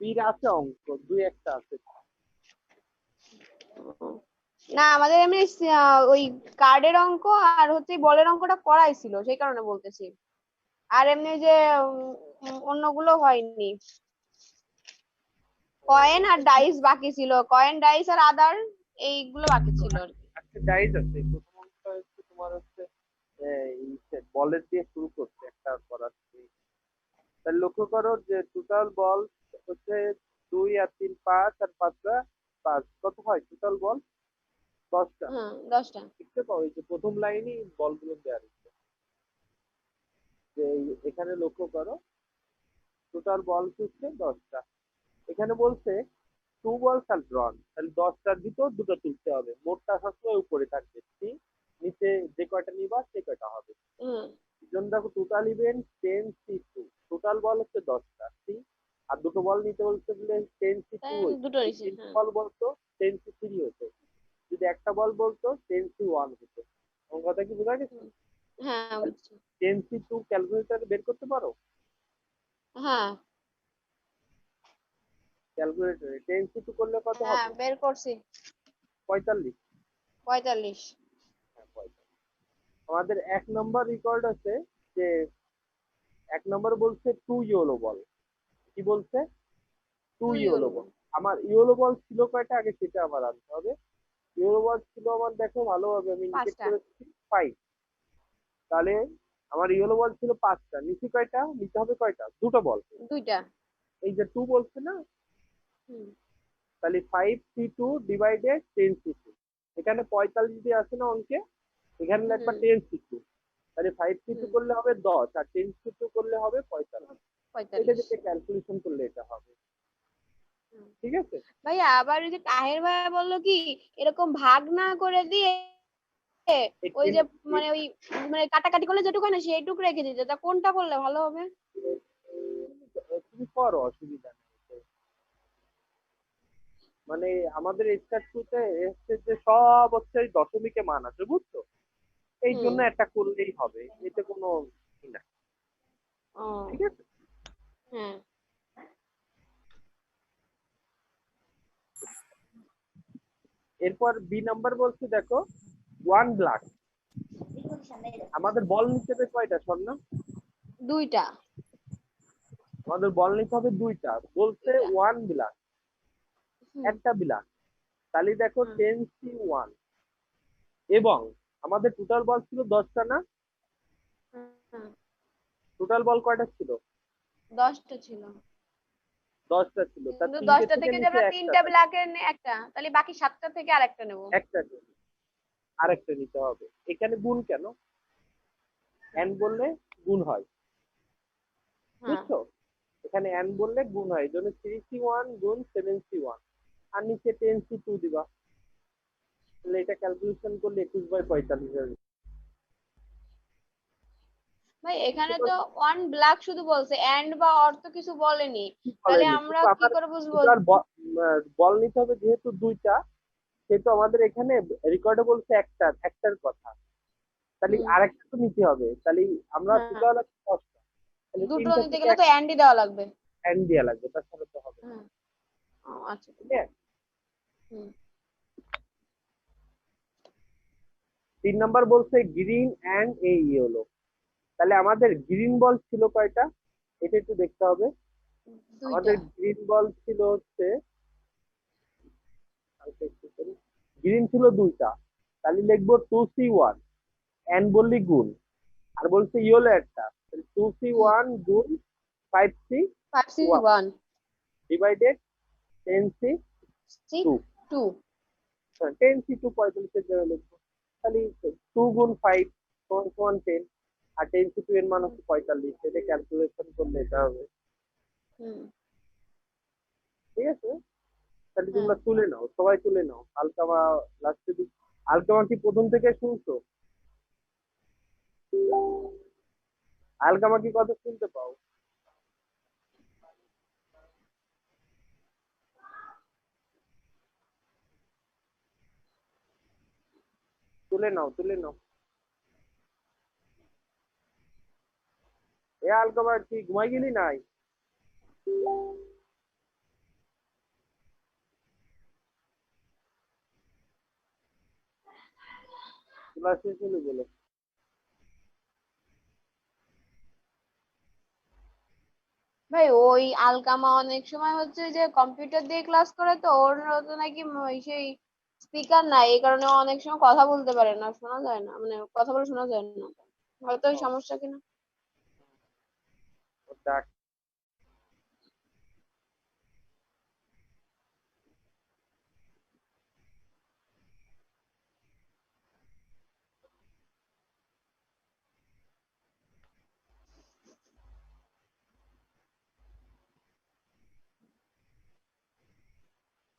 পীর আছে অঙ্ক দুই একটা আছে। না আমাদের এমনি ওই কার্ডের অঙ্ক আর হচ্ছে বলের অঙ্কটা করাইছিল, সেই কারণে বলতেছি। আর এমনি যে অন্যগুলো হয়নি। কয়েন আর ডাইস বাকি ছিল, কয়েন ডাইস আর আদার এইগুলো বাকি ছিল আর কি। একটা ডাইস আছে, প্রথম অঙ্কটা হচ্ছে তোমার হচ্ছে বলের দিয়ে শুরু করছে একটা করাচ্ছে। তাহলে লক্ষ্য করো যে টোটাল বল হচ্ছে 2 আর 3 5 আর 5 5 কত হয় টোটাল বল? 10টা। হ্যাঁ 10টা। দেখতে পাও এই যে প্রথম লাইনই বলগুলো দেওয়া রয়েছে। যে এখানে লক্ষ্য করো টোটাল বল হচ্ছে 10টা। এখানে বলছে 2 balls আর ড্রন, তাহলে 10টার ভিতর দুটো তুলতে হবে, মোটটা সবসময় উপরে থাকবে, ঠিক নিচে যে কয়টা নিবা সে কয়টা হবে। যেমন দেখো টোটাল ইভেন্ট 10C2, টোটাল বল হচ্ছে 10টা, ঠিক আর দুটো বল নিতে বলতে গেলে 10C2 হইতো, দুটো যদি নিছি, 3 হ্যাঁ। বল বলতো 10C3 হতো, যদি একটা বল বলতো 10C1 হতো। আমার কথা কি বোঝা গেছে? হ্যাঁ বুঝছি। 10C2 ক্যালকুলেটারে বের করতে পারো? হ্যাঁ ক্যালকুলেটরে 10C2 করলে কত হ্যাঁ হবে? বের করছি। 45। 45। হ্যাঁ 45। আমাদের 1 নম্বর রেকর্ড আছে যে 1 নম্বর বলছে 2 ইয়েলো বল। কি বলছে? টু তুই ইয়েলো বলবো। বল। আমার ইয়েলো বল ছিল কয়টা আগে সেটা আমার আনতে হবে। ইয়েলো বল ছিল আমার, দেখো ভালোভাবে আমি ইন্ডিকেট 5টা। করেছি 5। তাহলে আমার ইয়েলো বল ছিল 5টা, নিচে কয়টা নিতে হবে, কয়টা দুটো বল। 2টা। এই যে 2 বলছে না, হুম তাহলে 5C2 ডিভাইডেড 10C2, এখানে 45 দিয়ে আছে না অঙ্কে, এখানে লাগবে হুম 10C2, তাহলে 5C2 হুম করলে হবে 10 আর 10C2 করলে হবে 45। এটা 45। যেটা ক্যালকুলেশন করলে এটা হবে, ঠিক আছে। ভাইয়া আবার ওই যে তাহের ভাইয়া বললো কি এরকম ভাগ না করে দিয়ে এই ওই টেন যে মানে ওই মানে কাটাকাটি করলে যেটুকু হয় না সেইটুকু রেখে দিতে, তা কোনটা করলে ভালো হবে? তুমি করো, অসুবিধা নেই। মানে আমাদের স্টার টুতে হচ্ছে যে সব হচ্ছে ওই দশমিকে মান আছে, বুঝছো? এই হুম। জন্য একটা করলেই হবে, এতে কোনো ই নাই, ঠিক ও। আছে। হ্যাঁ। এরপর বি নাম্বার বলছে দেখো 1 ব্ল্যাক। আমাদের বল নিতে হবে কয়টা স্বর্ণ? 2টা। আমাদের বল নিতে হবে 2টা, বলছে 2টা। 1 ব্ল্যাক, হুম একটা ব্ল্যাক। তাহলে দেখো হুম 10C1 এবং আমাদের টোটাল বল ছিল 10টা না? হুম। টোটাল বল কয়টা ছিল? 10টা ছিল। 10টা ছিল, তার কিন্তু তিনটে 10টা থেকে থেকে যে নিচে আমরা একটা 3টা থাকে, ব্ল্যাকের একটা, তাহলে বাকি 7টা থেকে আরেকটা নেব। একটা আরেকটা নিতে হবে। এখানে গুণ কেন? এন বললে গুণ হয়, হ্যাঁ। বুঝছো? এখানে এন বললে গুণ হয়, এই জন্য 3C1 গুণ 7C1 আর নিচে 10C2 দিবা, তাহলে এটা ক্যালকুলেশন করলে 21/45 হবে। ভাই বুঝতে এখানে তো পারছো? ওয়ান ব্ল্যাক শুধু বলছে, এন্ড বা অর্থ কিছু বলেনি। কি তাহলে বলেনি, আমরা কিন্তু কি আমার করে বুঝবো? কিন্তু আর বল নিতে হবে যেহেতু 2টা, সেহেতু আমাদের এখানে রেকর্ডে বলছে একটার একটার কথা, তাহলে হুম। আরেকটা তো নিতে হবে, তাহলে আমরা হ্যাঁ টোটাল 10টা, তাহলে দুটো 3টা নিতে থেকে গেলে তো একটা এন্ডই দেওয়া লাগবে। এন দেওয়া লাগবে, তাছাড়া তো হবে না। হ্যাঁ। ও আচ্ছা। ঠিক আছে। হুম 3 নম্বর বলছে গ্রিন অ্যান্ড এ ইয়েলো। তাহলে আমাদের গ্রিন বল ছিল কয়টা, এটা একটু দেখতে হবে। 2টা। আমাদের গ্রিন বল ছিল হচ্ছে, গ্রিন ছিল 2টা, তাহলে লিখবো 2C1, এন বললি গুণ, আর বলছে ইয়েলো একটা, তাহলে টু সি হুম ওয়ান গুণ 5C1 5C1 divided 10C2। 6 2। 10C2 45 জায়গায় লিখবো, তাহলে 2 গুণ 5 সমান 10, আর 10C2 এর মান হচ্ছে 45, এটা ক্যালকুলেশন করলে এটা হবে, হুম। ঠিক আছে। তাহলে হ্যাঁ। তোমরা তুলে নাও, সবাই তুলে নাও। আলকামা লাস্টে দিক, আলকামা কি প্রথম থেকে শুনছো? আলকামা কি কথা শুনতে পাও? তুলে নাও, তুলে নাও। এ আলকামা কি ঘুমাই গেলি নাই? তোলা শেষ হলে বলো। ভাই ওই আলকামা অনেক সময় হচ্ছে যে কম্পিউটার দিয়ে ক্লাস করে, তো ওর তো নাকি সেই স্পিকার নাই, এই কারণে ও অনেক সময় কথা বলতে পারে না, শোনা যায় না, মানে কথা বলে শোনা যায় না। হয়তো ওই ও, সমস্যা কিনা। ও ডাক।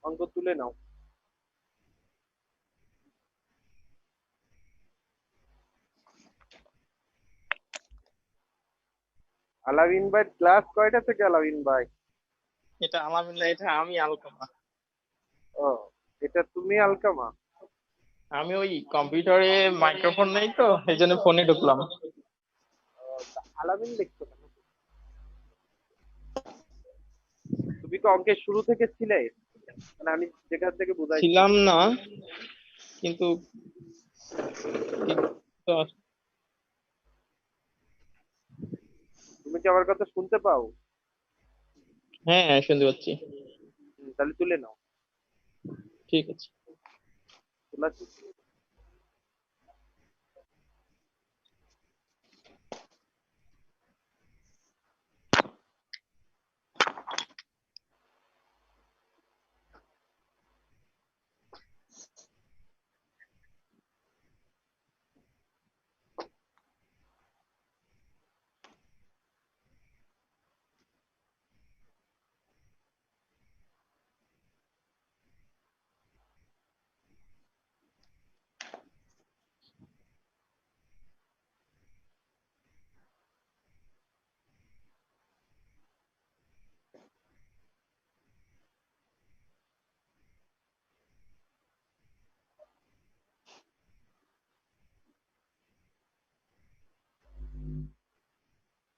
অঙ্ক তুলে নাও। আলামিন ভাই ক্লাস কয়টা থেকে আলামিন ভাই? এটা আলহামদুলিল্লাহ, এটা আমি আলকামা। ও, এটা তুমি আলকামা? আমি ওই কম্পিউটারে মাইক্রোফোন নেই তো, এই জন্য ফোনে ঢুকলাম। আলামিন লিখছো কেন? তুমি কি অঙ্কের শুরু থেকে ছিলে? মানে আমি যেখান থেকে বুঝাইছি। ছিলাম না, কিন্তু তো তুমি কি আমার কথা শুনতে পাও? হ্যাঁ, শুনতে পাচ্ছি। তাহলে তুলে নাও। ঠিক আছে। তোলা শেষ।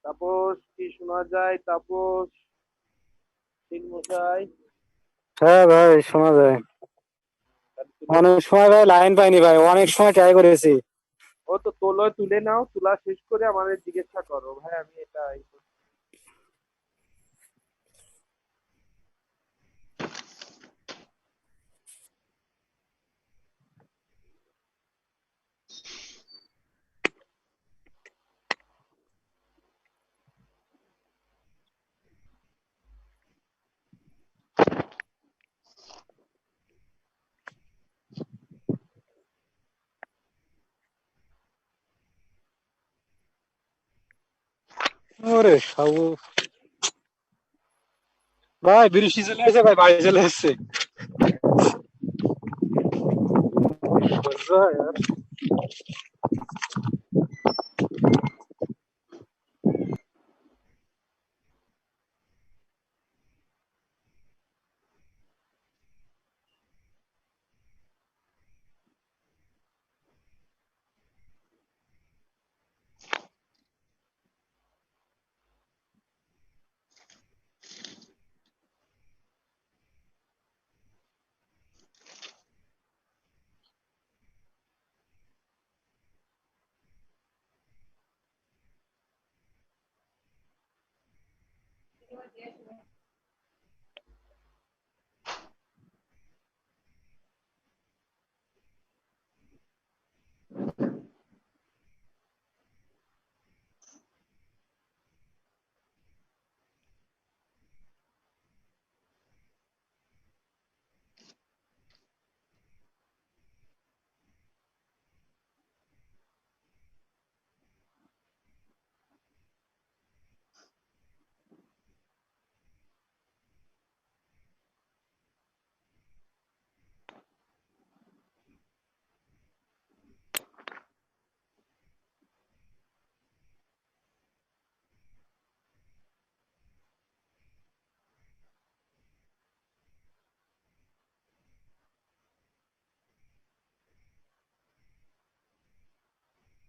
তাপস কি শোনা যায়? তাপস, তিন মশাই। হ্যাঁ ভাই, শোনা যায়। তাহলে তুলে অনেক নাও। সময় ভাই লাইন পাইনি ভাই, অনেক সময় ট্রাই করেছি। ও তো তোলো, তুলে নাও, তোলা শেষ করে আমাদের জিজ্ঞাসা করো, ভাই আমি এটা ওরে সাবু ভাই, বৃষ্টি চলে আসছে ভাই, বাড়ি চলে আসছে।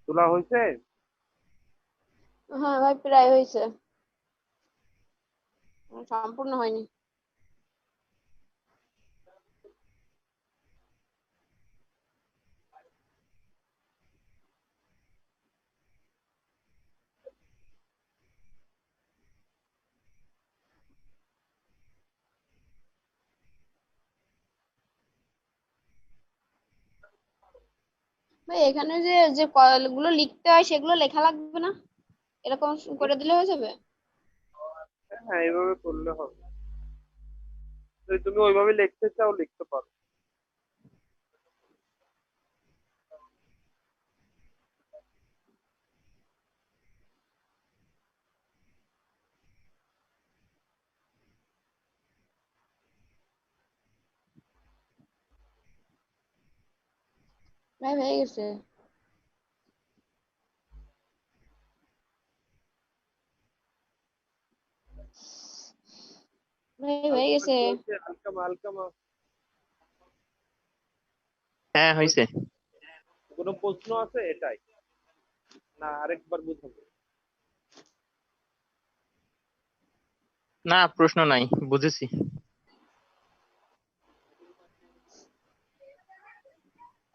তোলা হয়েছে। হ্যাঁ ভাই, প্রায় হয়েছে, সম্পূর্ণ হয়নি। ভাই এখানে যে যে গুলো লিখতে হয় সেগুলো লেখা লাগবে না, এরকম করে দিলে হয়ে যাবে? হ্যাঁ এইভাবে করলে হবে। যদি তুমি ওইভাবে লিখতে চাও লিখতে পারো। ভাই হয়ে গেছে। ভাই হয়ে আলকামা গেছে। কি হয়েছে? আলকামা আলকামা হ্যাঁ হয়েছে। কোনো প্রশ্ন আছে এটাই, না আরেকবার বুঝাবো? না প্রশ্ন নাই, বুঝেছি।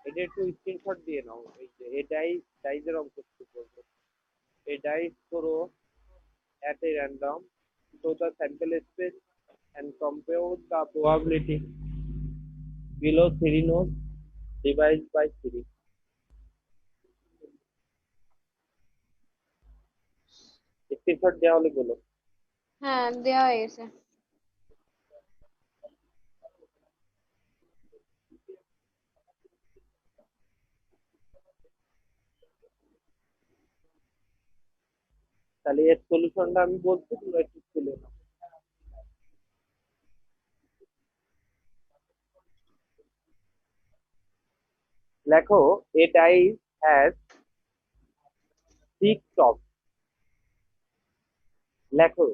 এটা একটু স্ক্রিনশট দিয়ে নাও। এই যে এই ডাইজের অঙ্ক শুরু করবো। A dice throw at a random to the sample space and compute the probability below 3 nodes divided by 3. Screenshot দেওয়া হলে বলো। হ্যাঁ দেওয়া হয়ে গেছে। তাহলে এর সলিউশনটা আমি বলছি, তোমরা একটু তুলে নাও। লেখো a dice has 6 tops. লেখো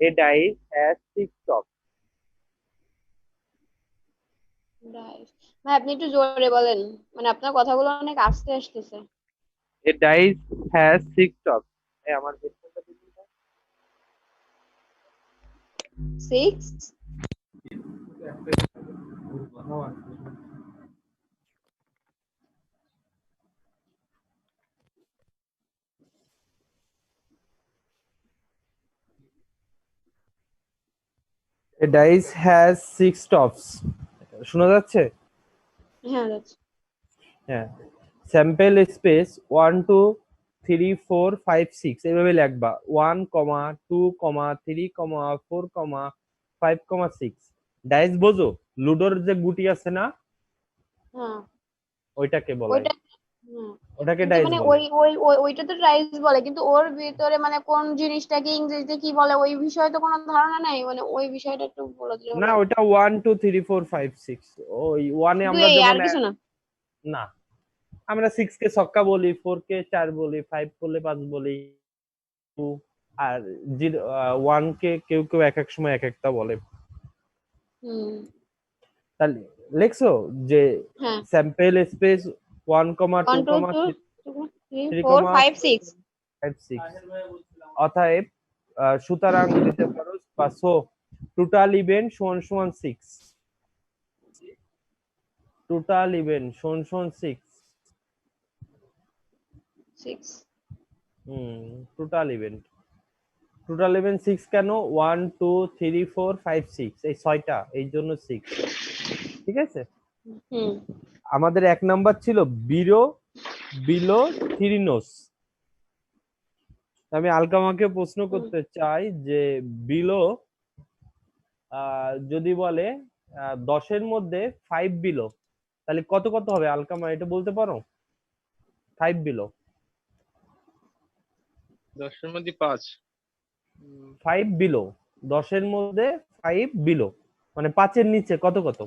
a dice has 6 tops. Right. ভাই আপনি একটু জোরে বলেন, মানে আপনার কথাগুলো অনেক আস্তে আসতেছে। A dice has 6 tops. এই আমার হেডফোনটা দিবি না? 6। A dice has 6 tops. শোনা যাচ্ছে? হ্যাঁ যাচ্ছে। হ্যাঁ, স্যাম্পল স্পেস 1 2 3 4 5 6 এইভাবে লিখবা 1 2 3 4 5 6। ডাইস বোঝো? লুডোর যে গুটি আছে না, হ্যাঁ ওইটাকে বলা হয়। ওইটা। হ্যাঁ ওটাকে কিন্তু ডাইস মানে বলে। ওইটা তো ট্রাইস বলে, কিন্তু ওর ভিতরে মানে কোন জিনিসটাকে ইংরেজিতে কি বলে ওই বিষয়ে তো কোনো ধারণা নাই, মানে ওই বিষয়টা একটু বলে দিলে না ভালো হতো। ওইটা 1 2 3 4 5 6। ওই 1 এ শুধু আমরা এই যেমন আর কিছু না? না, আমরা 6 কে ছক্কা বলি, 4 কে 4 বলি, 5 করলে 5 বলি, 2 আর 1 কে কেউ কেউ এক এক সময় এক একটা বলে। হুম। তাহলে লিখছো যে হ্যাঁ স্যাম্পল স্পেস 1 1 2 2 2 3 3 4 5 6। 5 6। অতএব সুতরাং দিতে পারো বা সো টোটাল ইভেন্ট সমান সমান 6। টোটাল ইভেন্ট সমান সমান 6। 6। টোটাল ইভেন্ট 6 কেন? 1 2 3 4 5 6 এই 6টা, এই জন্য 6। ঠিক আছে। হুম। আমাদের এক নাম্বার ছিল বিলো বিলো থিরিনোস। আমি আলকামাকে প্রশ্ন করতে চাই যে বিলো যদি বলে 10-এর মধ্যে 5 বিলো, তাহলে কত কত হবে আলকামা, এটা বলতে পারো? 5 বিলো। 10-এর মধ্যে 5। 5 বিলো, 10-এর মধ্যে 5 বিলো মানে 5-এর নিচে কত কত?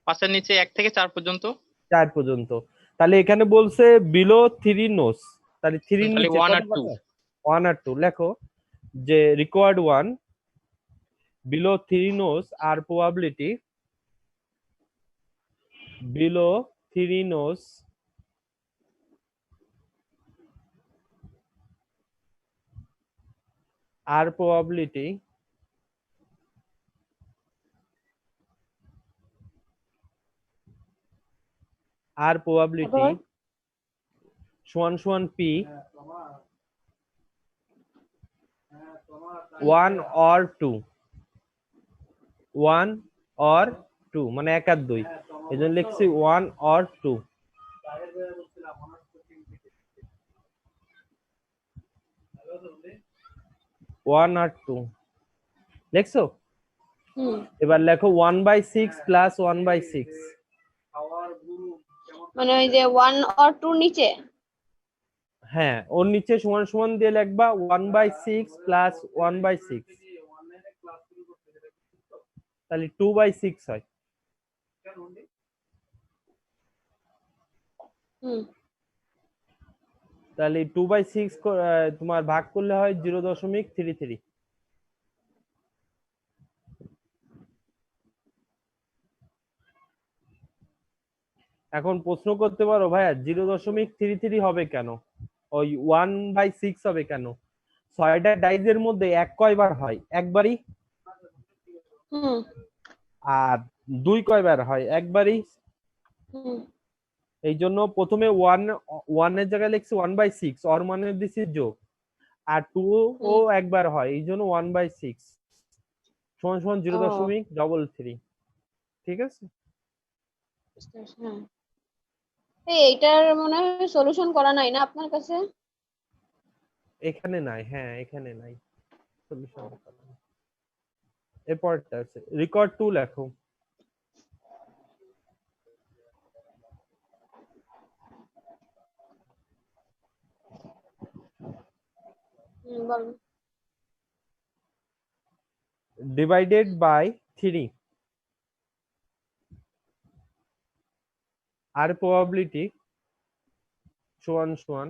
5-এর নিচে 1 থেকে 4 পর্যন্ত। 4 পর্যন্ত। তাহলে এখানে বলছে বিলো 3 নোস, তাহলে 3-র তাহলে নিচে 1 কত আর 2। কত? 1 আর 2 লেখো যে required 1 below 3 nodes are probability below 3 nodes are probability তারপর সমান সমান p 1 or 2, 1 or 2 মানে 1 আর 2, এই জন্য লিখছি 1 or 2। 1 আর 2 লিখছো? হুম, এবার লেখো 1/6 প্লাস 1/6। মানে ওই যে 1 আর 2 নিচে। হ্যাঁ, ওর নিচে সমান সমান দিয়ে লিখবা 1/6 প্লাস 1/6, তাহলে 2/6 হয়। হুম, তাহলে 2/6 তোমার ভাগ করলে হয় 0.33। এখন প্রশ্ন করতে পারো ভাইয়া 0.33 হবে কেন, ওই 1/6 হবে কেন? 6টা ডাইজের মধ্যে এক কয়বার হয়? একবারই। হুম, আর 2 কয়বার হয়? একবারই। হুম, এই জন্য প্রথমে 1 এর জায়গায় লিখছি 1/6, অর মানে দিছি যোগ, আর 2 ও হুম। একবার হয়, এই জন্য 1/6 সমান সমান ও 0.33। ঠিক আছে? বুঝতে পারছি, হ্যাঁ। এইটার মনে হয় সলিউশন করা নাই না আপনার কাছে? এখানে নাই, হ্যাঁ এখানে নাই সলিউশন। এরপরটা আছে রেকর্ড 2 লেখো। বলুন। ডিভাইডেড বাই 3 আর প্রবাবিলিটি সমান সমান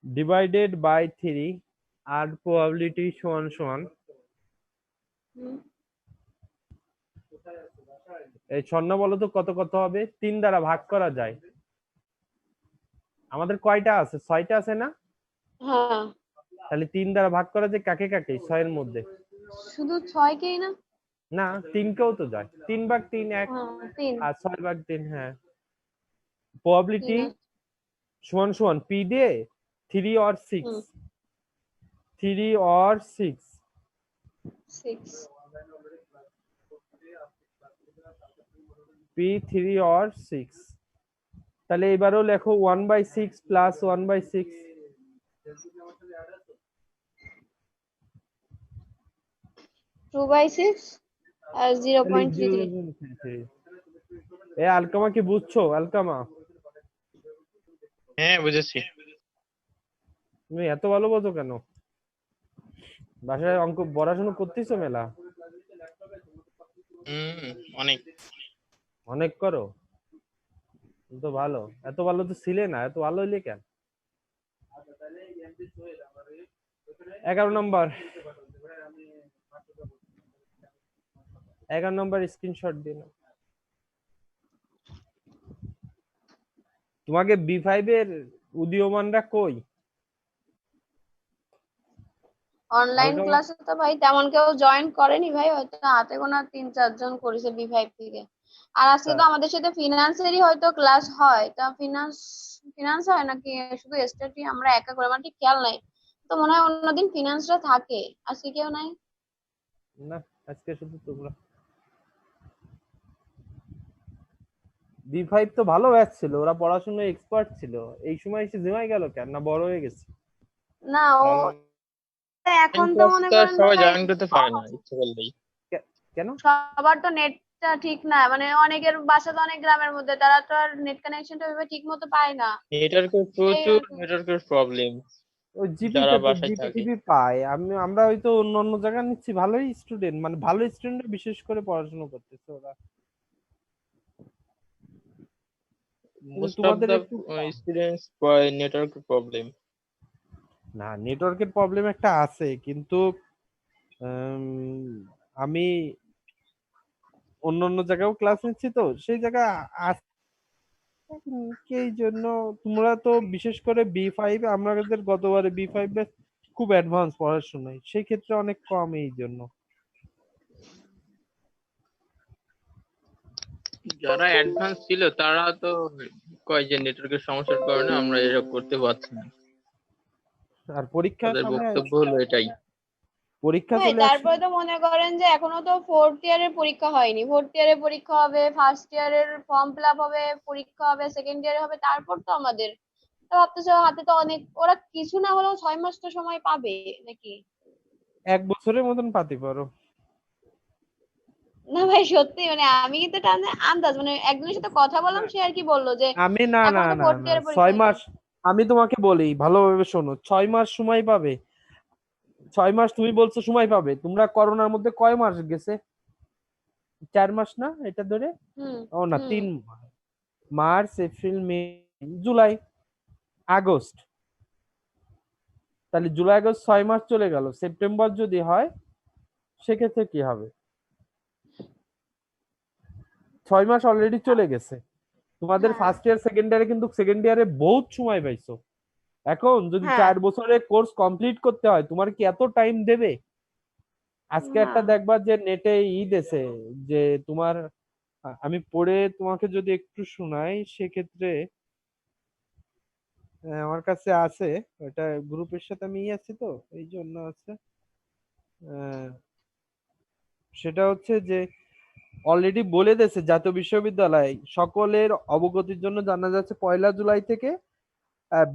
ডিভাইডেড বাই 3 আর প্রবাবিলিটি সমান সমান হুম, এই ছন্ন বলো তো কত কত হবে? 3 দ্বারা ভাগ করা যায়। আমাদের কয়টা আছে? 6টা আছে না? হ্যাঁ, তাহলে 3 দ্বারা ভাগ করা যায় কাকে কাকে 6 এর মধ্যে? শুধু 6 কেই না? না, 3 কেও তো যায়। 3 ভাগ 3 1, হ্যাঁ, 3 আর 6 ভাগ 3। হ্যাঁ, 3 প্রবাবিলিটি আছে। সমান সমান পি দিয়ে 3 or 6, hmm, 3 or 6, 6। P 3 or 6। তাহলে এবারও লেখো 1/6 প্লাস 1/6। 2/6 আর 0.33। এ আলকামা কি বুঝছো? আলকামা হ্যাঁ বুঝেছি। তুমি এত ভালো বোঝো কেন? বাসায় অঙ্ক পড়াশোনা করতেছো মেলা? হুম, অনেক। অনেক করো তো ভালো। এত ভালো তো ছিলে না, এত ভালো হইলে কেন? 11 নম্বর, 11 নম্বর স্ক্রিনশট দিন। তোমাকে B5 এর উদীয়মানরা কই? অনলাইন আলকামা ক্লাসে তো ভাই তেমন কেউ জয়েন করেনি ভাই, হয়তো হাতে গোনা 3-4 জন করেছে B5 থেকে। আর আজকে তো আমাদের সাথে ফিনান্সেরই হয়তো ক্লাস হয়, তা ফিনান্স ফিনান্স হয় নাকি শুধু স্ট্যাটি আমরা একা করে, আমার ঠিক খেয়াল নাই। তো মনে হয় অন্যদিন ফিনান্সরা থাকে, আজকে কেউ নাই। না, আজকে শুধু তোমরা। B5 তো ভালো ব্যাচ ছিল, ওরা পড়াশোনায় এক্সপার্ট ছিল। এই সময় এসে জিমাই গেল কেন? না বড় হয়ে গেছে? না ও এখন তো ক্লাস মনে তো আর করেন সবাই ভাই জয়েন করতে পারে না ইচ্ছে করলেই। কেন? সবার তো নেটটা ঠিক না, মানে অনেকের বাসা তো অনেক গ্রামের মধ্যে, তারা তো আর নেট কানেকশনটা ঠিক মতো পায় না। নেটওয়ার্কের এই প্রচুর আর কি। নেটওয়ার্কের প্রবলেম ওই যারা জিপিতে তো বাসায় জিপি থাকে। টিপি পায়। আমরা হয়তো অন্য অন্য জায়গায় নিচ্ছি, ভালোই স্টুডেন্ট, মানে ভালো স্টুডেন্ট বিশেষ করে পড়াশোনা করতেছে ওরা, কিন্তু মোস্ট অফ তোমাদের দা একটু স্টুডেন্টস নেটওয়ার্কের প্রবলেম। না, নেটওয়ার্কের প্রবলেম একটা আছে, কিন্তু উম, আমি অন্য অন্য জায়গায়ও ক্লাস নিচ্ছি তো সেই জায়গায় এই জন্য তোমরা তো বিশেষ করে B5, আমাদের গতবারে B5 ব্যাচ খুব অ্যাডভান্স পড়াশোনায়, সেই ক্ষেত্রে অনেক কম এই জন্য। যারা অ্যাডভান্স ছিল তারা তো কয় যে নেটওয়ার্কের সমস্যার কারণে আমরা এসব করতে পারছি না। আর পরীক্ষা তাদের সামনে, বক্তব্য হলো এটাই। পরীক্ষা ভাই চলে আসছে। তারপরে তো মনে করেন যে এখনো তো 4th ইয়ারের পরীক্ষা হয়নি, 4th ইয়ারের পরীক্ষা হবে, 1st ইয়ারের ফর্ম ফিল আপ হবে, পরীক্ষা হবে, 2nd ইয়ারে হবে, তারপর তো আমাদের তো ভাবতেছে হাতে তো অনেক, ওরা কিছু না হলেও 6 মাস তো সময় পাবে নাকি? 1 বছরের মতন পাতি পারো। না ভাই সত্যি, মানে আমি কিন্তু এটা আন্দাজ, মানে একজনের সাথে কথা বললাম, সে আর কি বললো যে আমি না না এখনো তো না ফোর্থ না ইয়ার 6 পরীক্ষা মাস, আমি তোমাকে বলি ভালোভাবে শোনো, 6 মাস সময় পাবে। 6 মাস তুমি বলছো সময় পাবে, তোমরা করোনার মধ্যে কয় মাস গেছে? 4 মাস না এটা ধরে? হুম ও না, হুম 3 মাস। মার্চ, এপ্রিল, মে, জুলাই, আগস্ট। তাহলে জুলাই আগস্ট 6 মাস চলে গেল। সেপ্টেম্বর যদি হয় সেক্ষেত্রে কি হবে? 6 মাস অলরেডি চলে গেছে। তোমাদের হ্যাঁ ফার্স্ট ইয়ার সেকেন্ড ইয়ারে কিন্তু সেকেন্ড ইয়ারে বহুত সময় পাইছো। এখন যদি হ্যাঁ 4 বছরের কোর্স কমপ্লিট করতে হয়, তোমার কি এত টাইম দেবে? আজকে না একটা দেখবা যে নেটে দেছে যে তোমার, আমি পড়ে তোমাকে যদি একটু শোনাই সেক্ষেত্রে, আমার কাছে আছে ওটা, গ্রুপের সাথে আমি আছি তো এই জন্য আছে। আহ, সেটা হচ্ছে যে অলরেডি বলে দিয়েছে জাতীয় বিশ্ববিদ্যালয় সকলের অবগতির জন্য জানা যাচ্ছে 1 জুলাই থেকে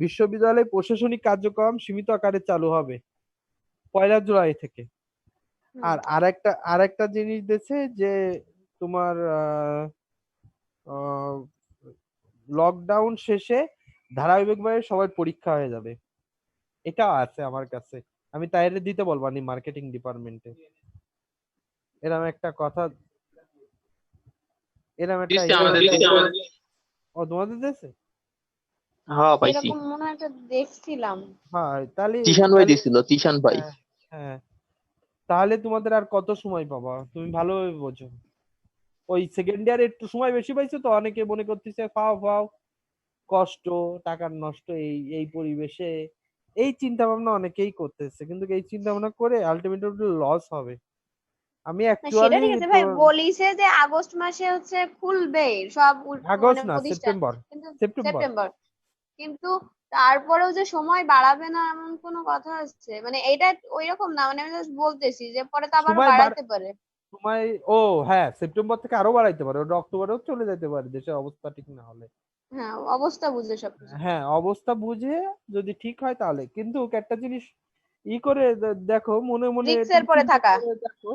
বিশ্ববিদ্যালয় প্রশাসনিক কার্যক্রম সীমিত আকারে চালু হবে 1 জুলাই থেকে। হুম আর আরেকটা জিনিস দিয়েছে যে তোমার লকডাউন শেষে ধারাবাহিকভাবে সবার পরীক্ষা হয়ে যাবে। এটা আছে আমার কাছে, আমি তাইলে দিতে বলবো নি মার্কেটিং ডিপার্টমেন্টে। এরকম একটা কথা, এরকম একটা দিচ্ছে ইয়ে আমাদের আছে। দিচ্ছে। ও তোমাদের দেশে? হ্যাঁ পাইছি, এরকম মনে হয় একটা দেখছিলাম। হ্যাঁ তাহলে, তিশান ভাই দিছিল, তিশান ভাই। হ্যাঁ হ্যাঁ, তাহলে তোমাদের আর কত সময় পাবা তুমি ভালোভাবে বোঝো। ওই সেকেন্ড ইয়ারে একটু সময় বেশি পাইছো তো, অনেকে মনে করতেছে ফাও ফাও কষ্ট, টাকার নষ্ট, এই এই পরিবেশে এই চিন্তা ভাবনা অনেকেই করতেছে, কিন্তু এই চিন্তা ভাবনা করে আলটিমেটলি লস হবে। আমি না সেটা অ্যাকচুয়ালি ঠিক আছে তো, ভাই, বলিছে যে আগস্ট মাসে হচ্ছে খুলবে সব মানে আগস্ট না, প্রতিষ্ঠান, সেপ্টেম্বর। কিন্তু সেপ্টেম্বর। সেপ্টেম্বর, কিন্তু তারপরেও যে সময় বাড়াবে না এমন কোনো কথা আসছে, মানে এটা ওই রকম না, মানে আমি জাস্ট বলতেছি যে পরে তো আবারও সময় বাড়াইতে পারে। সময়, ও হ্যাঁ, সেপ্টেম্বর থেকে আরো বাড়াইতে পারে, ওটা অক্টোবরেও চলে যেতে পারে দেশের অবস্থা ঠিক না হলে। হ্যাঁ অবস্থা বুঝে সবকিছু। হ্যাঁ, অবস্থা বুঝে যদি ঠিক হয় তাহলে। কিন্তু একটা জিনিস করে দেখো, মনে মনে রিক্সের তুমি পরে চিন্তা থাকা। করে দেখো,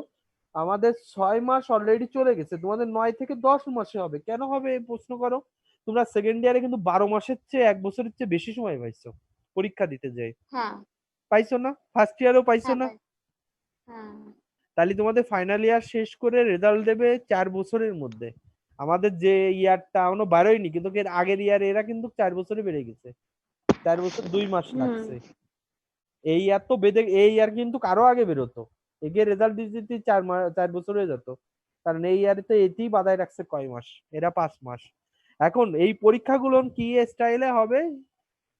আমাদের 6 মাস অলরেডি চলে গেছে, তোমাদের 9 থেকে 10 মাসে হবে। কেন হবে এই প্রশ্ন করো। তোমরা সেকেন্ড ইয়ারে কিন্তু 12 মাসের চেয়ে 1 বছরের চেয়ে বেশি সময় পাইছো পরীক্ষা দিতে যাই। হ্যাঁ পাইছো না? ফার্স্ট ইয়ারও পাইছো হ্যাঁ না? ভাই। হ্যাঁ তাহলে তোমাদের ফাইনাল ইয়ার শেষ করে রেজাল্ট দেবে 4 বছরের মধ্যে। আমাদের যে ইয়ারটা এখনো বাড়োয়নি, কিন্তু এর আগের ইয়ার এরা কিন্তু 4 বছরে বেড়ে গেছে, 4 বছর 2 মাস হুম লাগছে। এই ইয়ার তো বেঁধে, এই ইয়ার কিন্তু কারো আগে বেরোতো, এগিয়ে রেজাল্ট দিতে 4 মাস 4 বছর হয়ে যেত। কারণ এই ইয়ারে তো এতেই বাধায় রাখছে কয় মাস, এরা 5 মাস। এখন এই পরীক্ষাগুলো কি স্টাইলে হবে,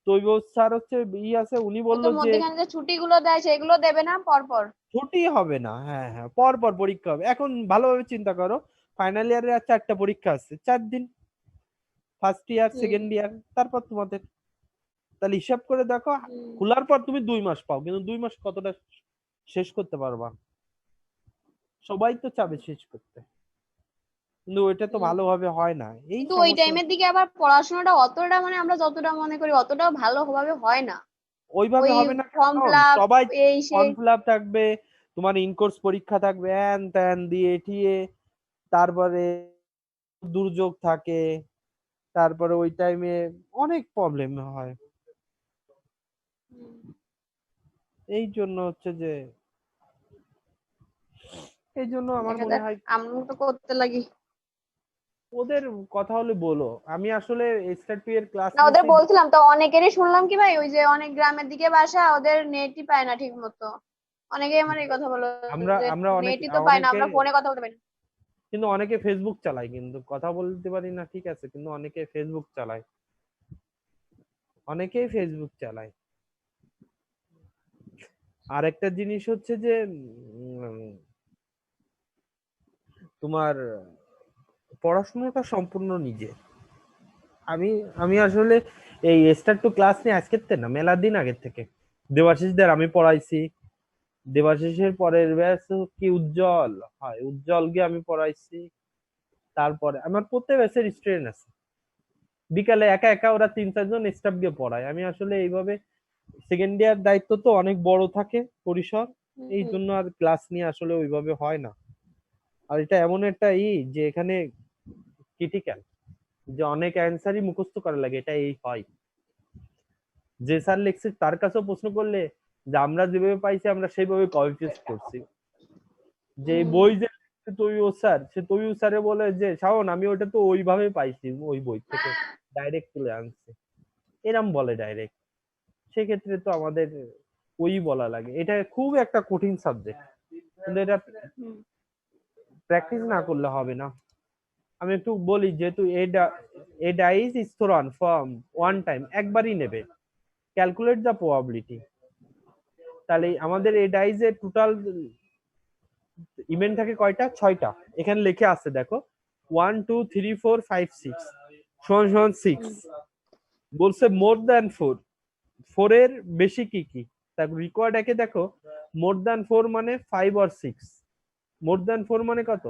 তৈব স্যার হচ্ছে আছে, উনি ওই তো বললো যে মধ্যখানে যে ছুটিগুলো দেয় সেগুলো দেবে না পর পর? ছুটি হবে না, হ্যাঁ হ্যাঁ, পর পর পরীক্ষা হবে। এখন ভালোভাবে চিন্তা করো, ফাইনাল ইয়ারে আর 4টা পরীক্ষা আছে, 4 দিন, ফার্স্ট ইয়ার হুম সেকেন্ড ইয়ার, তারপর তোমাদের। তাহলে হিসাব করে দেখো, হুম খোলার পর তুমি 2 মাস পাও, কিন্তু 2 মাস কতটা শেষ করতে পারবা? সবাই তো চাবে শেষ করতে, কিন্তু ওইটা তো হুম। ভালোভাবে হয় না, এই কিন্তু ওই সমস্যা। টাইমের দিকে আবার পড়াশোনাটা অতটা, মানে আমরা যতটা মনে করি অতটাও ভালোভাবে হয় না। ওইভাবে ওই হবে না, ফর্ম কারণ ফিল আপ সবাই এই সেই। ফর্ম ফিল আপ থাকবে, তোমার ইনকোর্স পরীক্ষা থাকবে, হ্যান ত্যান দিয়ে টিয়ে, তারপরে দুর্যোগ থাকে, তারপরে ওই টাইমে অনেক প্রবলেম হয়। হুম, এই জন্য হচ্ছে যে, এই জন্য আমার দেখা মনে যাক, হয় আমরা তো করতে লাগি। ওদের কথা হলে বলো। আমি আসলে স্টার্ট এর ক্লাস না ওদের নিছি। বলছিলাম তো, অনেকেরই শুনলাম কি ভাই, ওই যে অনেক গ্রামের দিকে বাসা, ওদের নেটই পায় না ঠিক মতো। অনেকেই আমার এই কথা বলে আমরা যে আমরা নেটই তো পায় না, আমরা ফোনে কথা বলতে পারি না। কিন্তু অনেকে ফেসবুক চালায়, কিন্তু কথা বলতে পারি না ঠিক আছে, কিন্তু অনেকে ফেসবুক চালায়, অনেকেই ফেসবুক চালায়। আর একটা জিনিস হচ্ছে যে তোমার পড়াশোনাটা সম্পূর্ণ নিজে। আমি আমি আসলে এই স্টার্ট টু ক্লাস নিয়ে আজকের থেকে না, মেলা দিন আগের থেকে দেবাশিসদের আমি পড়াইছি। দেবাশিসের পরের ব্যাচ কি উজ্জ্বল, হয় উজ্জ্বলকে আমি পড়াইছি। তারপরে আমার প্রত্যেক ব্যাচের স্টুডেন্ট আছে, বিকালে একা একা ওরা 3-4 জন স্টাফ দিয়ে পড়ায়। আমি আসলে এইভাবে সেকেন্ড ইয়ার দায়িত্ব তো অনেক বড় থাকে পরিসর, এই জন্য আর ক্লাস নিয়ে আসলে ওইভাবে হয় না। আর এটা এমন একটা যে এখানে ক্রিটিক্যাল, যে অনেক অ্যান্সারই মুখস্থ করা লাগে, এটা এই হয়। যে স্যার লিখছে তার কাছেও প্রশ্ন করলে যে আমরা যেভাবে পাইছি আমরা সেইভাবে কপি পেস্ট করছি। যে বই যে লিখছে তৈয়ব স্যার, সে তৈয়ব স্যারে বলে যে শাওন আমি ওটা তো ওইভাবে পাইছি, ওই বই থেকে ডাইরেক্ট তুলে আনছি, এরম বলে ডাইরেক্ট। সেক্ষেত্রে তো আমাদের ওই বলা লাগে। এটা খুব একটা কঠিন সাবজেক্ট, কিন্তু এটা প্র্যাকটিস না করলে হবে না। আমি একটু বলি, যেহেতু a dice is thrown from one time, একবারই নেবে, ক্যালকুলেট দ্য প্রবাবিলিটি। তাহলে আমাদের এই ডাইজে টোটাল ইভেন্ট থাকে কয়টা? 6টা। এখানে লিখে আছে দেখো 1 2 3 4 5 6 সমান সমান 6। বলছে মোর দ্যান 4, 4 এর বেশি কি কি? তারপর রিকোয়ার্ড একে দেখো মোর দ্যান 4 মানে 5 অর 6, মোর দ্যান 4 মানে কত?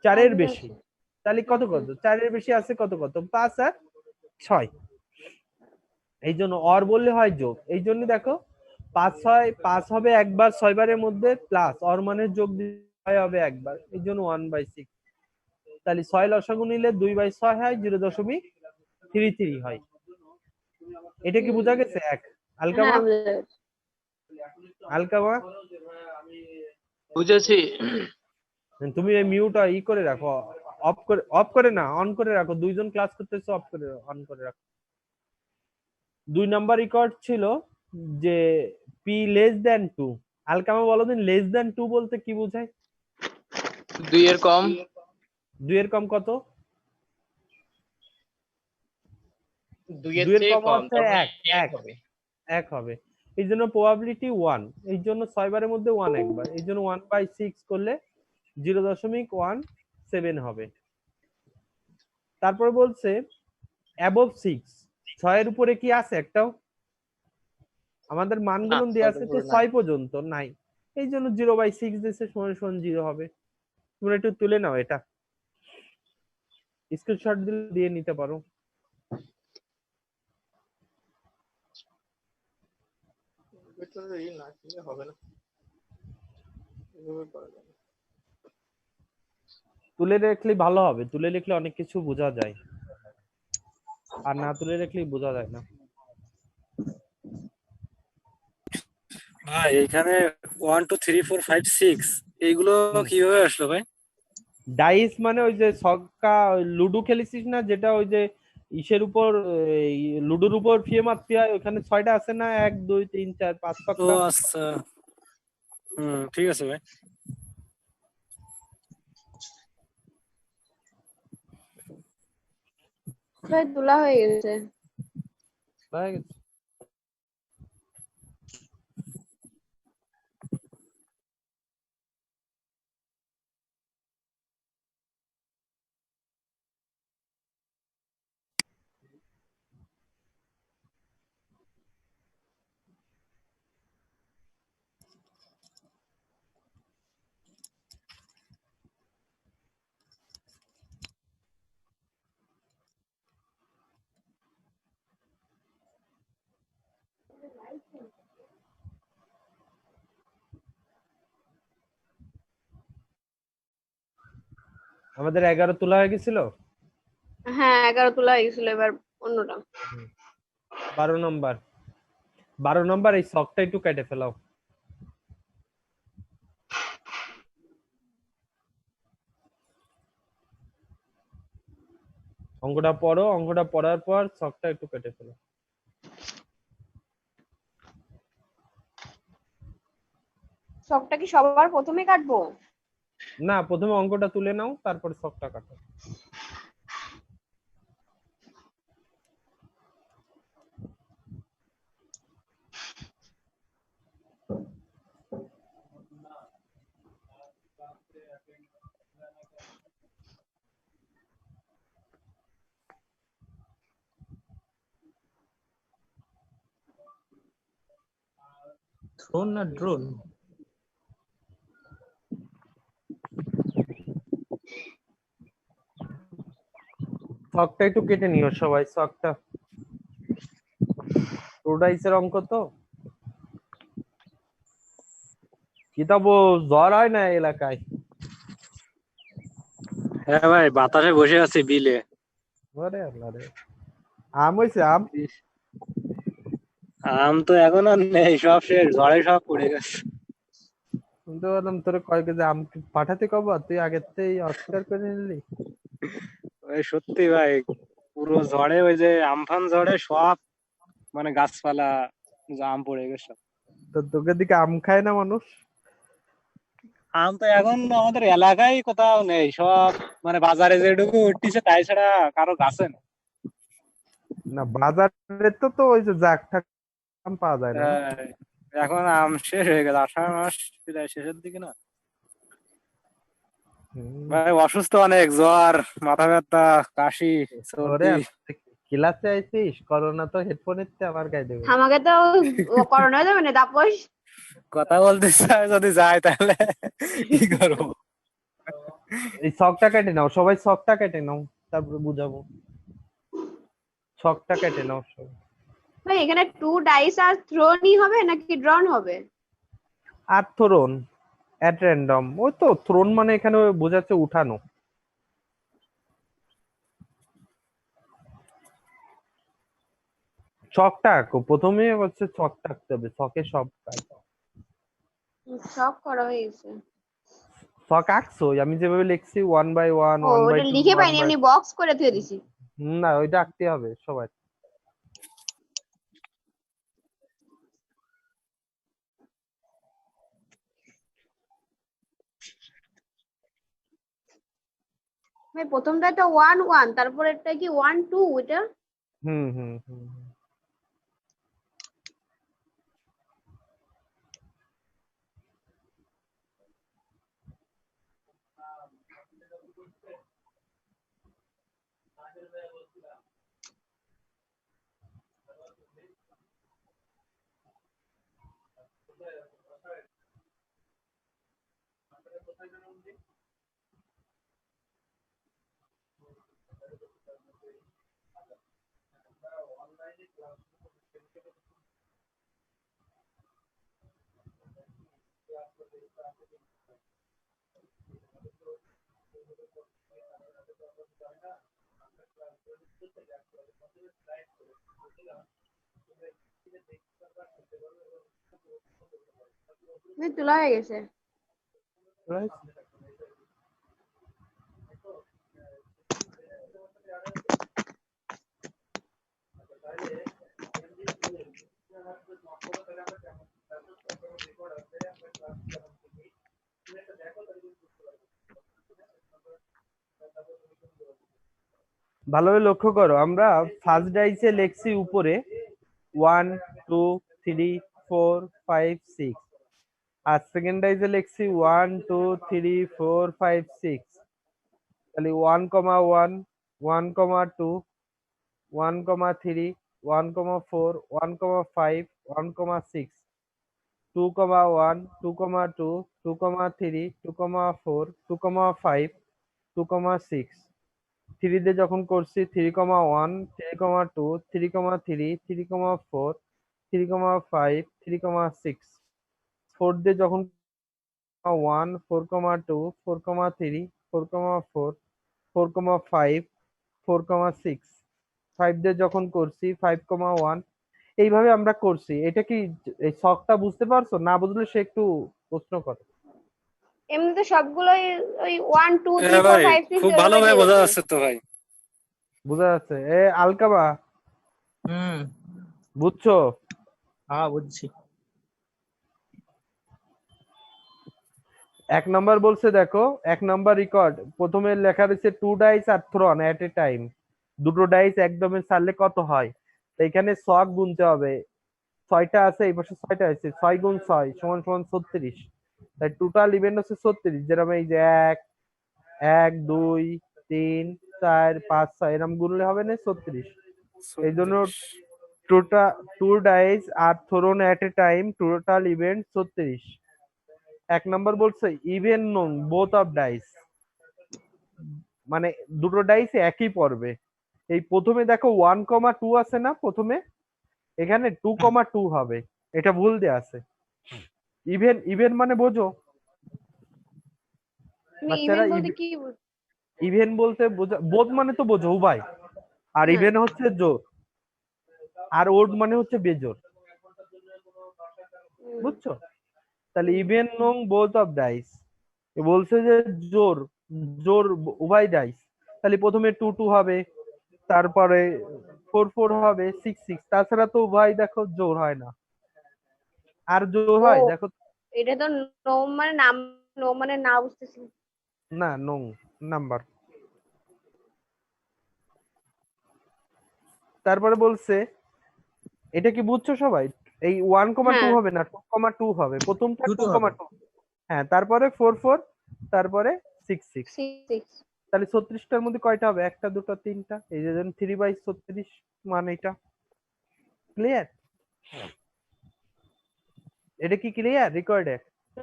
4 এর বেশি। তাহলে কত কত? 4 এর বেশি আছে কত কত? 5 আর 6। এই জন্য অর বললে হয় যোগ, এই জন্য দেখো 5 হবে একবার 6 বারের মধ্যে, প্লাস অর মানে যোগ দিতে হবে একবার, এই জন্য 1/6। তাহলে 6 লসাগু নিলে 2/6 হয়, 0.33 হয়। এটা কি বোঝা গেছে? এক আলকামা, আলকামা বুঝেছি। তুমি এই মিউট করে রাখো, অফ করে না, অন করে রাখো। 2 জন ক্লাস করতেছে, অফ করে অন করে রাখো। 2 নাম্বার রেকর্ড ছিল যে পি লেস দ্যান 2। আলকামা বলো দিন, লেস দ্যান 2 বলতে কি বোঝায়? 2 এর কম। 2 এর কম কত? 2 এর 2 এর চেয়ে কম কম, হচ্ছে তার মানে 1 1 1 হবে। 1 হবে। এই জন্য প্রবাবিলিটি 1, এই জন্য 6 বারের মধ্যে 1 একবার, এই জন্য 1/6 করলে 0.17 হবে। তারপর বলছে অ্যাবভ 6, 6 এর উপরে কি আছে একটাও? আমাদের মানগুলো দেওয়া আছে তো 6 পর্যন্ত নাই, এই জন্য 0/6 দিয়েছে, সমান সমান 0 হবে। তোমরা একটু তুলে নাও, এটা স্ক্রিনশট দিয়ে নিতে পারো। না দিলে হবে না, এভাবে করা যাবে। তুলে রাখলে ভালো হবে, তুলে লিখলে অনেক কিছু বোঝা যায়, আর না তুলে রাখলেই বোঝা যায় না। ভাই এখানে 1 2 3 4 5 6 এইগুলো কিভাবে আসলো ভাই? ডাইস মানে ওই যে ছক্কা, লুডো খেলেছিস না, যেটা ওই যে ইসের উপর, লুডোর উপর ফিয়ে মারতে হয়, ওখানে 6টা আছে না, 1 2 3 4 5 ও ছক্কা। আচ্ছা, ঠিক আছে ভাই। ভাই তোলা হয়ে গেছে। হয়ে গেছে। আমাদের 11 তোলা হয়ে গেছিল। হ্যাঁ 11 তোলা হয়ে গেছিল, এবার অন্যটা। 12 নম্বর এই শকটা একটু কেটে ফেলাও। অঙ্কটা পড়ো, অঙ্কটা পড়ার পর শকটা একটু কেটে ফেলো। শখটা কি সবার প্রথমে কাটবো? না, প্রথমে অঙ্কটা তুলে নাও, তারপর শকটা কাটো। ড্রোন না ড্রোন? শখটা একটু কেটে নিও সবাই, শখটা প্রোডাইসের অঙ্ক তো। কি তবু জ্বর হয় না এই এলাকায়? হ্যাঁ ভাই, বাতাসে বসে আছি বিলে। ওরে আল্লাহ রে, আম হইছে আম? আম তো এখন আর নেই, সব শেষ, ঝড়ে সব পড়ে গেছে। শুনতে পেলাম তোরে কয় কেজি আম পাঠাতে কব, তুই আগের থেকেই অস্বীকার করে নিলি। ওই সত্যি ভাই, পুরো ঝড়ে, ওই যে আমফান ঝড়ে সব মানে গাছপালা আম পড়ে গেছে সব। তো তোকে দিকে আম খায় না মানুষ? আম তো এখন আমাদের এলাকায় কোথাও নেই, সব মানে বাজারে যেটুকু উঠতেছে তাই ছাড়া কারো গাছে নেই। না বাজারে তো তো ওই যে জাগ ঠাক আম পাওয়া যায় না। আহ, এখন আম শেষ হয়ে গেছে, আষাঢ় মাস প্রায় শেষের দিকে না হুম। ভাই। অসুস্থ অনেক, জ্বর, মাথা ব্যথা, কাশি, ওরে সর্দি। ক্লাসে আইছিস, করোনা তো হেডফোনের আমার গায়ে দেবে। আমাকে তো করোনা হয়ে যাবে না তাপস। কথা বলতে চাই, যদি যায় তাহলে কি করবো? এই শখটা কেটে নাও সবাই, শখটা কেটে নাও, তারপরে বুঝাবো। শখটা কেটে নাও সবাই। ভাই এখানে 2 ডাইস আর থ্রোনই হবে নাকি ড্রন হবে? আর থ্রোন এট র্যান্ডম, ওই তো থ্রোন মানে এখানে বোঝাচ্ছে উঠানো। ছকটা আঁকো প্রথমে, হচ্ছে ছকটা আঁকতে হবে, ছকে সব কাজ। সব করা হয়ে গেছে। ছক আঁকছো? আমি যেভাবে লিখছি 1 by 1, ও 1 by ওটা 2, লিখে 1 পাইনি, by, এমনি বক্স করে থুয়ে দিছি। না ওইটা আঁকতে হবে সবাই। ভাই প্রথমটা তো 1 1, তারপর এটা কি 1 2 এটা? হুম হুম হুম হুম। ভাই তোলা হয়ে গেছে। Right? ভালোভাবে লক্ষ্য করো, আমরা ফার্স্ট ডাইসে লিখছি উপরে 1 2 3 4 5 6, আর সেকেন্ড ডাইসে লিখছি 1 2 3 4 5 6। তাহলে 1,1 1,2 1,3 1,4 1,5 1,6, 2,1 2,2 2,3 2,4 2,5 2,6। 3 দিয়ে যখন করছি 3,1 3,2 3,3 3,4 3,5 3,6। 4 দিয়ে যখন 1 4,2 4,3 4,4 4,5 4,6। 5 দিয়ে যখন করছি 5,1। এইভাবে আমরা করছি। এটা কি এই ছকটা বুঝতে পারছো? না বুঝলে সে একটু প্রশ্ন করে। এমনিতে সবগুলোই ওই 1 2 3 হ্যাঁ 4 ভাই, 5 6 খুব এভাবে ভালোভাবে দিয়ে বোঝা দিয়েছে। যাচ্ছে তো ভাই। বুঝা যাচ্ছে? আলকাবা হুম। বুঝছো? হ্যাঁ বুঝছি। 1 নাম্বার বলছে দেখো, 1 নাম্বার রেকর্ড প্রথমে লেখা রয়েছে 2 ডাইস আর থ্রোন এট এ টাইম। দুটো ডাইস একদমে ছাড়লে কত হয়? তো এখানে ছক গুনতে হবে। 6টা আছে, এই পাশে 6টা আছে, 6 গুণ 6 সমান সমান 36। তাই টোটাল ইভেন্ট হচ্ছে 36। যেরকম এই যে 1 1 2 3 4 5 6 এরকম গুনলে হবে না 36। এই জন্য 36। টোটাল 2 ডাইস আর thrown at a time, total event 36। 1 number বলছে even on both of dice, মানে দুটো ডাইস একই পড়বে। এই প্রথমে দেখো 1,2 আছে না প্রথমে, এখানে 2,2 হবে, এটা ভুল দেয়া আছে। ইভেন ইভেন মানে বোঝো তুমি বাচ্চারা, ইভেন বলতে কি ইভেন বলতে বোধ মানে তো বোঝো উভয়, আর হ্যাঁ। ইভেন হচ্ছে জোর, আর ওড মানে হচ্ছে বেজোর, বুঝছো? তাহলে ইভেন নং বোথ অফ ডাইস, বলছে যে জোর জোর উভয় ডাইস, তাহলে প্রথমে 2,2 হবে, তারপরে 4,4 হবে, 6,6, তাছাড়া তো উভয় দেখো জোর হয় না, আর জোর ও হয় দেখো, এটা তো নো মানে নাম, নো মানে না বুঝতেছি। না নং নাম্বার। তারপরে বলছে, এটা কি বুঝছো সবাই? এই 1,2 হ্যাঁ হবে না, 2,2 হবে, প্রথমটা দুটো হবে। 2,2, হ্যাঁ, তারপরে 4,4, তারপরে 6,6, 6 তাহলে 36টার মধ্যে কয়টা হবে? একটা, দুটো, তিনটা, এই যে 3/36 মানে এটা। ক্লিয়ার? এটা কি ক্লিয়ার রেকর্ডে?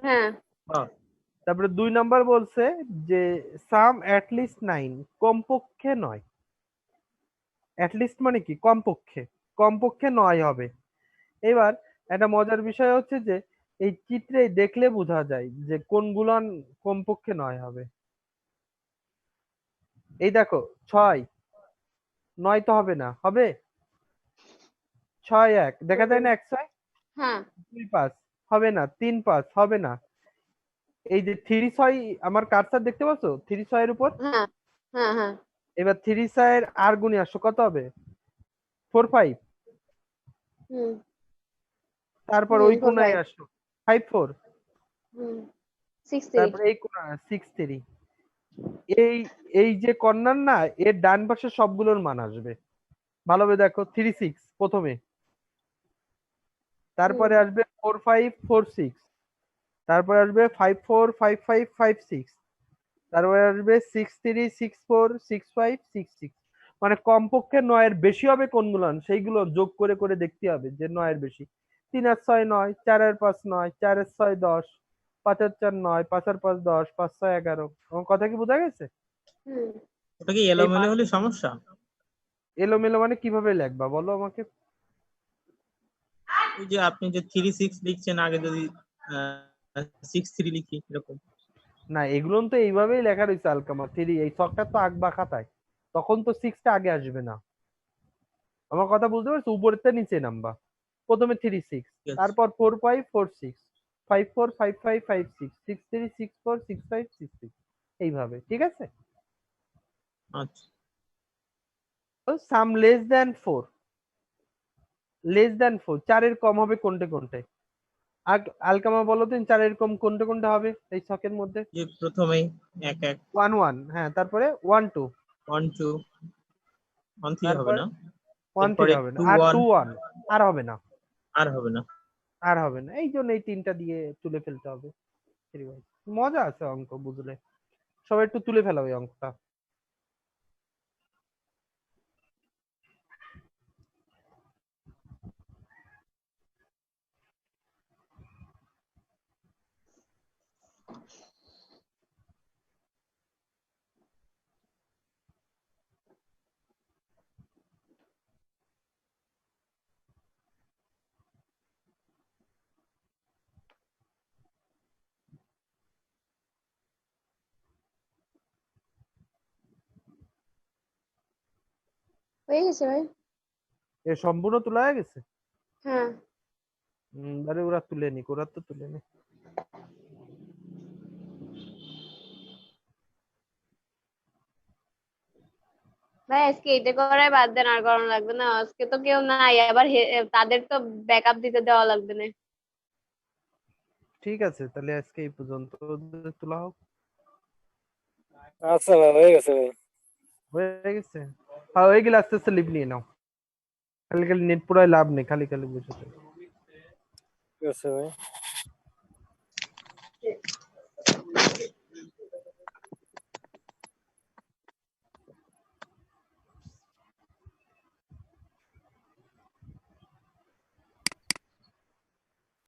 হ্যাঁ হ্যাঁ। তারপরে 2 নাম্বার বলছে যে সাম অ্যাটলিস্ট 9, কমপক্ষে 9। অ্যাটলিস্ট মানে কি? কমপক্ষে, কমপক্ষে 9 হবে। এবার একটা মজার বিষয় হচ্ছে যে এই চিত্রে দেখলে বোঝা যায় যে কোনগুলো কমপক্ষে 9 হবে। এই দেখো 6, 9 তো হবে না, হবে? 6 1 দেখা যায় না, 1 6, হ্যাঁ 2 5 হবে না, 3 5 হবে না। এই যে 3 6, আমার কার্সার দেখতে পাচ্ছ 3 6 এর উপর? হ্যাঁ হ্যাঁ হ্যাঁ এবার 3 6 এর আর গুণে আসো, কত হবে? 4 5, হুম তারপর হুম ওই 4 কোণায় 5 আসো 5 4, হুম 6 3 তারপর এই কোণা 6 3। এই এই যে কর্নার না, এর ডান পাশে সবগুলোর মান আসবে। ভালোভাবে দেখো, 3 6 প্রথমে, তারপরে আসবে 4 5 4 6, তারপরে আসবে 5 4 5 5 5 6, তারপরে আসবে 6 3 6 4 6 5 6 6। মানে কমপক্ষে 9 এর বেশি হবে কোনগুলো, সেইগুলো যোগ করে করে দেখতে হবে যে 9 এর বেশি। 3 আর 6 9, 4 আর 5 9, 4 আর 6 10, 5 আর 4 9, 5 আর 5 10, 5 6 11। আমার কথা কি বোঝা গেছে? হুম ওটা কি এই এলোমেলো হলে সমস্যা? এলোমেলো মানে কিভাবে লিখবা বলো আমাকে? ওই যে আপনি যে 3 6 লিখছেন, আগে যদি 6 3 লিখি এরকম। না, এগুলো তো এইভাবেই লেখা রয়েছে আলকামা 3, এই ছকটা তো আঁকবা খাতায়, তখন তো 6টা আগে আসবে না। আমার কথা বুঝতে পারছো? উপরেরটা নিচে নামবা, প্রথমে 3 6, ঠিক আছে। তারপর 4 5 4 6, 5 4 5 5 5 6, 6 3 6 4 6 5 6 6, এইভাবে, ঠিক আছে? আচ্ছা, সাম লেস দ্যান 4, লেস দ্যান 4, 4 এর কম হবে কোনটে কোনটে? আলকামা বলো তো 4 এর কম কোনটে কোনটে হবে এই ছকের মধ্যে? যে প্রথমেই 1 1 1 1, হ্যাঁ, তারপরে 1 2, 1 2 1 3 হবে তারপরে না, 1 এরপরে 3 হবে না, 2 আর 1 2 1, আর হবে না, আর হবে না। আর হবে না, এই জন্য এই তিনটা দিয়ে তুলে ফেলতে হবে। মজা আছে অঙ্ক বুঝলে, সবাই একটু তুলে ফেলা ওই অঙ্কটা। হয়ে গেছে ভাই। এ সম্পূর্ণ তোলা হয়ে গেছে? হ্যাঁ আরে ওরা তুলে নিক, ওরা তো তুলে নি। ভাই আজকে এটা করাই বাদ দেন, আর করানো লাগবে না, আজকে তো কেউ নাই, আবার তাদের তো ব্যাকআপ দিতে দেওয়া লাগবে না। ঠিক আছে, তাহলে আজকে এই পর্যন্ত তোলা হোক। আচ্ছা ভাই, হয়ে গেছে ভাই। হয়ে গেছে? হ্যাঁ হয়ে গেলে আস্তে আস্তে লিভ নিয়ে নাও, খালি খালি নেট পুরাই লাভ নেই, খালি খালি বুঝে ঠিক আছে ভাই।